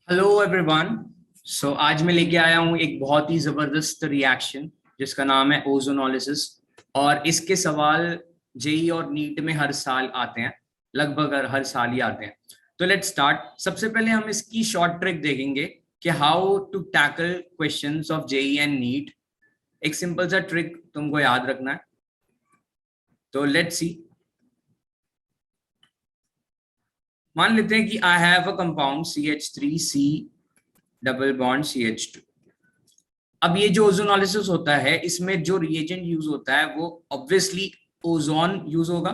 Hello everyone. आज मैं लेके आया हूँ एक बहुत ही जबरदस्त रिएक्शन जिसका नाम है ओजोनोलिसिस। और इसके सवाल जेई और नीट में हर साल आते हैं, लगभग हर साल ही आते हैं। तो लेट्स स्टार्ट। सबसे पहले हम इसकी शॉर्ट ट्रिक देखेंगे कि how to tackle questions of JEE and NEET. एक सिंपल सा ट्रिक तुमको याद रखना है, तो लेट्स सी। मान लेते हैं कि I have a compound CH3C double bond CH2। अब ये जो ओजोनोलिसिस होता है, इसमें जो रिएजेंट यूज होता है वो ऑब्वियसली ओजोन यूज होगा,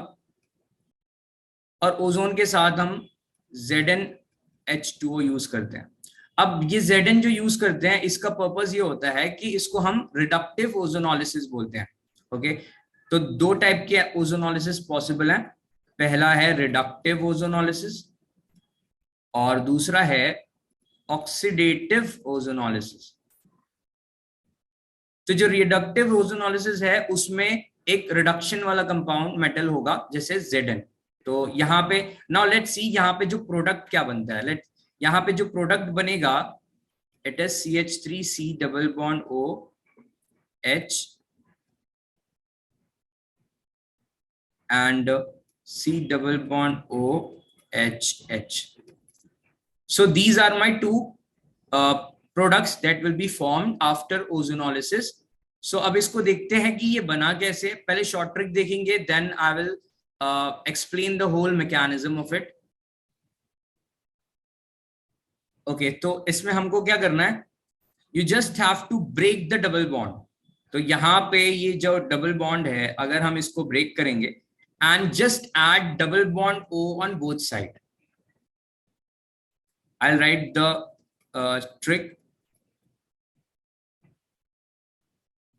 और ओजोन के साथ हम ZnH2O यूज करते हैं। अब ये Zn जो यूज करते हैं, इसका पर्पस ये होता है कि इसको हम रिडक्टिव ओजोनोलिसिस बोलते हैं। ओके, तो दो टाइप के ओजोनोलिसिस पॉसिबल हैं। पहला है रिडक्टिव ओजोनोलिसिस और दूसरा है ऑक्सीडेटिव ओजोनोलिसिस। तो जो रिडक्टिव ओजोनोलिसिस है उसमें एक रिडक्शन वाला कंपाउंड मेटल होगा जैसे Zn। तो यहाँ पे नाउ लेट्स सी यहाँ पे जो प्रोडक्ट क्या बनता है। यहाँ पे जो प्रोडक्ट बनेगा, it is CH3C double bond OH and C double bond OHH. So these are my two products that will be formed after ozonolysis. So अब इसको देखते हैं कि ये बना कैसे। पहले शॉर्ट ट्रिक देखेंगे, then I will explain the whole mechanism of it. Okay, तो इसमें हमको क्या करना है, you just have to break the double bond. तो यहाँ पे ये जो डबल बॉन्ड है, अगर हम इसको ब्रेक करेंगे and just add double bond O on both side. I'll write the trick.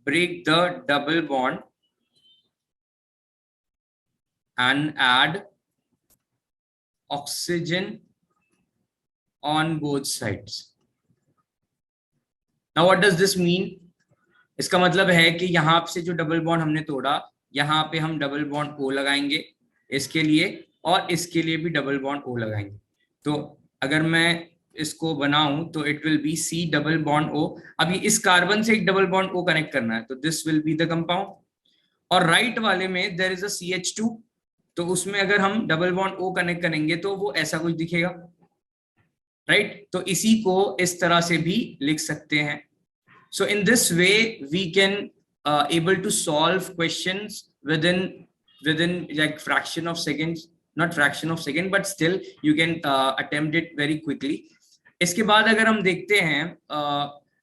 Break the double bond and add oxygen on both sides. Now what does this mean? इसका मतलब है कि यहाँ से जो डबल बॉन्ड हमने तोड़ा, यहाँ पे हम डबल बॉन्ड O लगाएंगे इसके लिए, और इसके लिए भी डबल बॉन्ड O लगाएंगे। तो अगर मैं इसको बनाऊं तो it will be C double bond O। अभी इस कार्बन से एक डबल बॉन्ड O कनेक्ट करना है, तो this will be the compound. और राइट वाले में देयर इज अ CH2, तो उसमें अगर हम डबल बॉन्ड O कनेक्ट करेंगे तो वो ऐसा कुछ दिखेगा, राइट। तो इसी को इस तरह से भी लिख सकते हैं। So in this way we can able to solve questions within like fraction of seconds, not fraction of second, but still you can attempt it very quickly. इसके बाद अगर हम देखते हैं,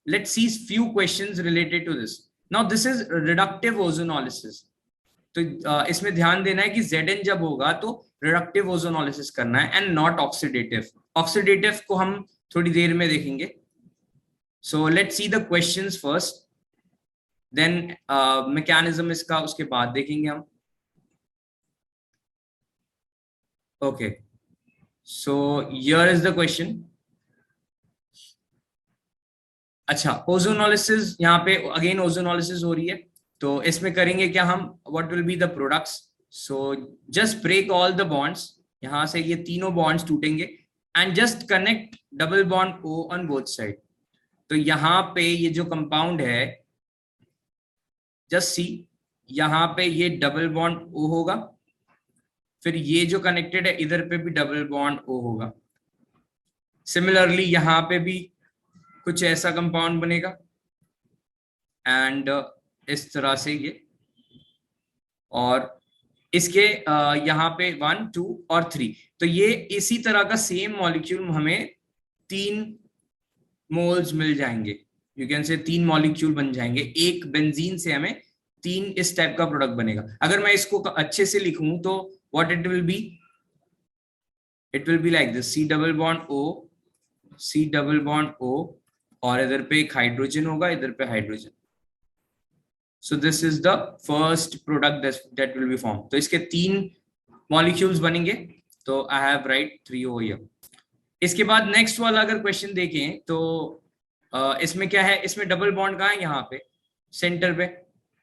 let's see few questions related to this. Now this is reductive ozonolysis. तो इसमें ध्यान देना है कि Zn जब होगा तो रिडक्टिव ओजोनोलिसिस करना है एंड नॉट ऑक्सीडेटिव। ऑक्सीडेटिव को हम थोड़ी देर में देखेंगे। So let's see the questions first, then mechanism इसका उसके बाद देखेंगे हम। Okay, so here is the question. अच्छा, ओजोनोलिसिस, यहाँ पे अगेन ओजोनोलिसिस हो रही है, तो इसमें करेंगे क्या हम, what will be the products? So just break all the bonds, यहाँ से ये तीनों bonds टूटेंगे and just connect double bond O on both side. तो यहाँ पे ये जो कंपाउंड है, जस्ट सी, यहाँ पे ये डबल बॉन्ड O होगा, फिर ये जो कनेक्टेड है इधर पे भी डबल बॉन्ड O होगा। सिमिलरली यहाँ पे भी कुछ ऐसा कंपाउंड बनेगा एंड इस तरह से ये, और इसके यहाँ पे 1 2 और 3, तो ये इसी तरह का सेम मॉलिक्यूल हमें 3 मोल्स मिल जाएंगे। यू कैन से 3 मॉलिक्यूल बन जाएंगे। एक बेंजीन से हमें 3 इस टाइप का प्रोडक्ट बनेगा। अगर मैं इसको अच्छे से लिखूं तो what it will be like this, C double bond O, C double bond O, और इधर पे एक हाइड्रोजन होगा, इधर पे hydrogen. So this is the first product that will be form. तो इसके 3 मॉलिक्यूल्स बनेंगे, तो I have right 3 over here. इसके बाद नेक्स्ट वाला अगर क्वेश्चन देखें तो इसमें क्या है, इसमें डबल बॉन्ड कहाँ है, यहाँ पे सेंटर पे।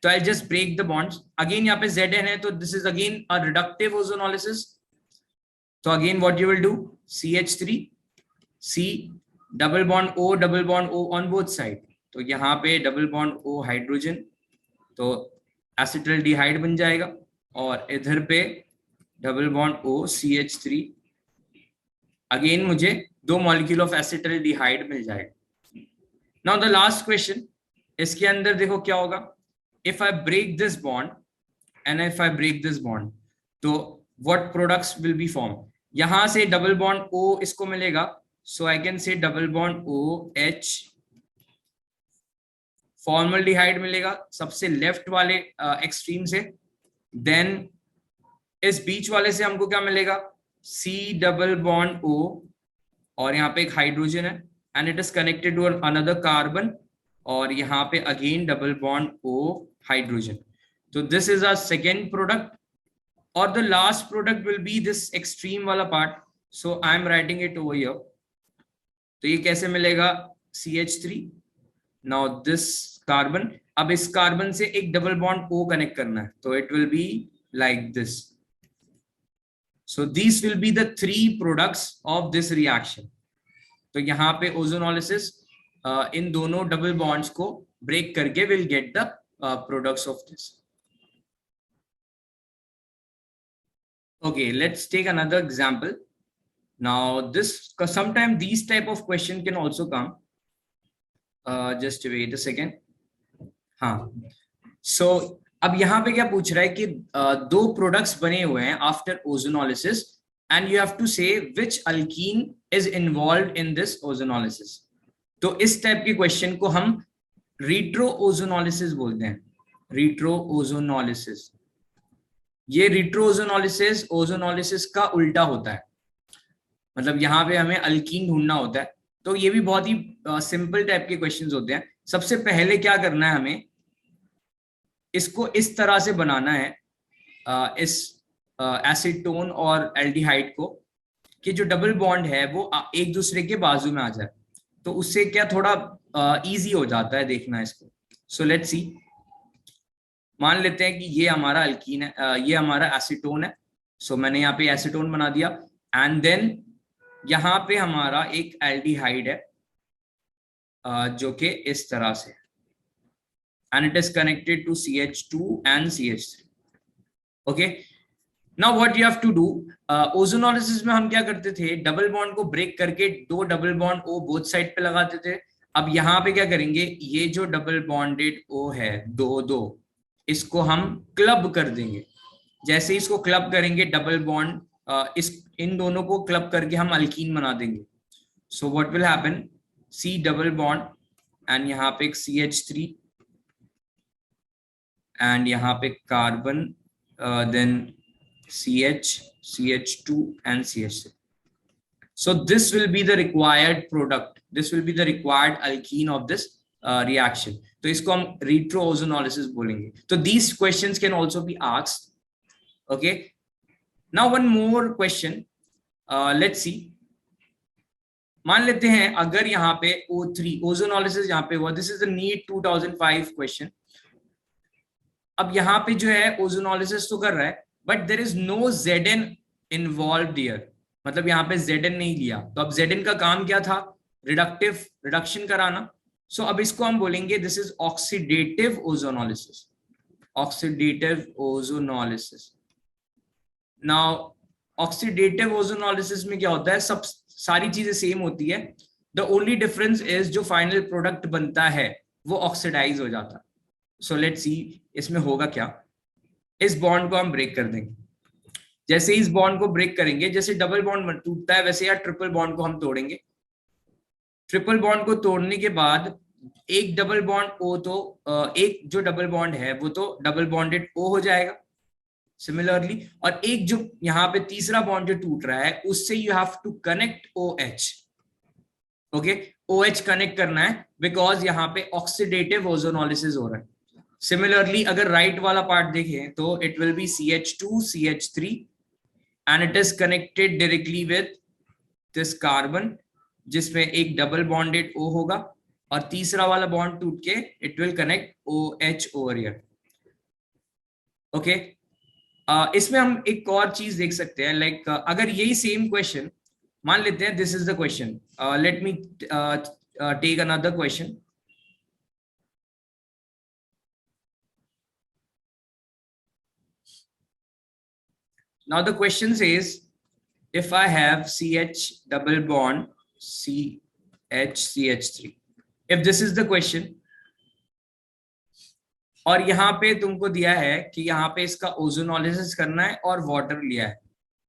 तो I just break the bonds. Again यहाँ पे Zn है, तो this is again a reductive ozonolysis. तो again what you will do, CH3C double bond O on both side, तो यहाँ पे डबल बॉन्ड ओ हाइड्रोजन, तो एसिटल्डिहाइड बन जाएगा, और इधर पे डबल बॉन्ड ओ CH3, अगेन मुझे 2 मॉलिक्यूल ऑफ एसिटल्डिहाइड मिल जाएगा। नाउ द लास्ट क्वेश्चन, इसके अंदर देखो क्या होगा, if I break this bond and if I break this bond, तो what products will be form. यहां से डबल बॉन्ड ओ इसको मिलेगा, so I can say double bond O H, formaldehyde मिलेगा सबसे लेफ्ट वाले एक्सट्रीम से, देन इस बीच वाले से हमको क्या मिलेगा, C डबल बॉन्ड O, और यहाँ पे एक हाइड्रोजन है and it is connected to another carbon, और यहाँ पे again double bond O hydrogen. तो this is our second product, और the last product will be this extreme वाला part, so I am writing it over here. तो ये कैसे मिलेगा, CH3, नाउ दिस कार्बन, अब इस कार्बन से एक डबल बॉन्ड O कनेक्ट करना है, तो it will be like this. So these will be the 3 products of this reaction. तो यहाँ पे ओजोनोलिसिस इन दोनों डबल बॉन्ड्स को ब्रेक करके will get the products of this. Okay, let's take another example. Now this, sometimes these type of question can also come. Just wait a second. हाँ, so अब यहाँ पे क्या पूछ रहा है कि 2 प्रोडक्ट्स बने हुए हैं after ozonolysis and you have to say which alkene is involved in this ozonolysis. तो इस टाइप के क्वेश्चन को हम रिट्रो ओजोनोलिसिस बोलते हैं, रिट्रो ओजोनोलिसिस। ये रिट्रो ओजोनोलिसिस ओजोनोलिसिस का उल्टा होता है, मतलब यहाँ पे हमें अल्कीन ढूंढना होता है। तो ये भी बहुत ही सिंपल टाइप के क्वेश्चंस होते हैं। सबसे पहले क्या करना है, हमें इसको इस तरह से बनाना है, इस एसीटोन और एल्डिहाइड को, कि जो डबल बॉन्ड है वो एक दूसरे के बाजू में आ जाए, तो उससे क्या थोड़ा इजी हो जाता है देखना इसको। सो लेट्स सी, मान लेते हैं कि ये हमारा अल्कीन है, ये हमारा एसीटोन है। सो मैंने यहाँ पे एसीटोन बना दिया, एंड देन यहाँ पे हमारा एक एल्डिहाइड है जो कि इस तरह से, and it is connected to CH2 and CH3. Okay, now what you have to do, ozonolysis में हम क्या करते थे, डबल बॉन्ड को ब्रेक करके 2 double bond O both side पे लगाते थे। अब यहाँ पे क्या करेंगे, ये जो डबल बॉन्डेड O है 2-2, इसको हम क्लब कर देंगे। जैसे इसको क्लब करेंगे, डबल बॉन्ड इन दोनों को क्लब करके हम अल्कीन बना देंगे। So what will happen, C double bond and यहाँ पे एक CH3 एंड यहाँ पे carbon, then CH, CH2 and CH3. So this will be the required product. This will be the required alkene of this reaction. तो इसको हम retro ozonolysis बोलेंगे। तो these questions can also be asked. Okay. Now one more question. Let's see. मान लेते हैं अगर यहाँ पे O3 ozonolysis यहाँ पे हुआ, this is the NEET 2005 question. अब यहाँ पे जो है ओजोनोलिसिस तो कर रहा है, but there is no Zn involved here, मतलब यहाँ पे Zn नहीं लिया। तो अब Zn का काम क्या था, रिडक्शन कराना। सो अब इसको हम बोलेंगे this is oxidative ozonolysis, oxidative ozonolysis. Now oxidative ozonolysis में क्या होता है, सब सारी चीजें सेम होती है, द ओनली डिफरेंस इज जो फाइनल प्रोडक्ट बनता है वो ऑक्सीडाइज हो जाता है। सो लेट्स सी इसमें होगा क्या, इस बॉन्ड को हम ब्रेक कर देंगे। जैसे इस बॉन्ड को ब्रेक करेंगे, जैसे डबल बॉन्ड टूटता है वैसे यार ट्रिपल बॉन्ड को हम तोड़ेंगे। ट्रिपल बॉन्ड को तोड़ने के बाद एक डबल बॉन्ड O तो एक जो डबल बॉन्ड है वो तो डबल बॉन्डेड O हो जाएगा सिमिलरली, और एक जो यहाँ पे तीसरा बॉन्ड जो टूट रहा है उससे you have to connect OH। Okay, OH connect करना है बिकॉज यहाँ पे ऑक्सीडेटिव ओजोनोलिसिस हो रहा है। सिमिलरली अगर राइट वाला पार्ट देखें तो it will be CH2 CH3 and it is connected directly with this carbon, जिसमें एक डबल बॉन्डेड O होगा, और तीसरा वाला बॉन्ड टूट के it will connect OH over here. Okay, इसमें हम एक और चीज देख सकते हैं, लाइक अगर यही सेम क्वेश्चन मान लेते हैं this is the question. Let me take another question. Now the question says, if I have CH double bond CH3, if this is the question, और यहाँ पे तुमको दिया है कि यहाँ पे इसका ओजोनोलिसिस करना है और वाटर लिया है,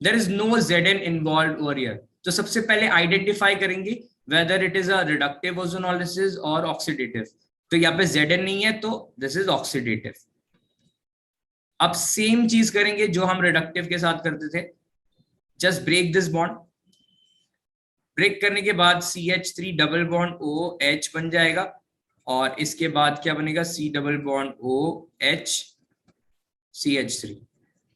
there is no Zn involve over here. तो सबसे पहले आइडेंटिफाई करेंगे whether it is a reductive ozonolysis और ऑक्सीडेटिव. तो यहाँ पे Zn नहीं है तो दिस इज ऑक्सीडेटिव. अब सेम चीज करेंगे जो हम रिडक्टिव के साथ करते थे. Just break this bond. Break करने के बाद CH3 डबल बॉन्ड OH बन जाएगा और इसके बाद क्या बनेगा C double bond OH CH3.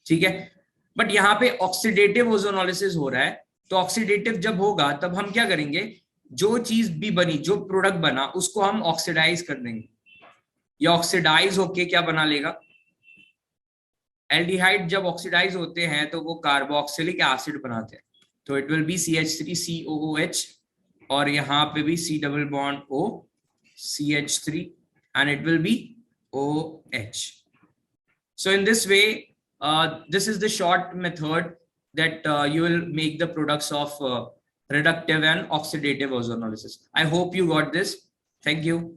ठीक है. बट यहाँ पे ऑक्सीडेटिव ओजोनोलिसिस हो रहा है. तो ऑक्सीडेटिव जब होगा तब हम क्या करेंगे, जो चीज भी बनी, जो प्रोडक्ट बना, उसको हम ऑक्सीडाइज कर देंगे. ये ऑक्सीडाइज होके क्या बना लेगा, एल्डिहाइड जब ऑक्सीडाइज होते हैं तो वो कार्बोक्सिलिक एसिड बनाते हैं. तो इट विल बी CH3COOH और यहाँ पे भी C double bond O CH3 and it will be OH. So in this way, this is the short method that you will make the products of reductive and oxidative ozonolysis. I hope you got this. Thank you.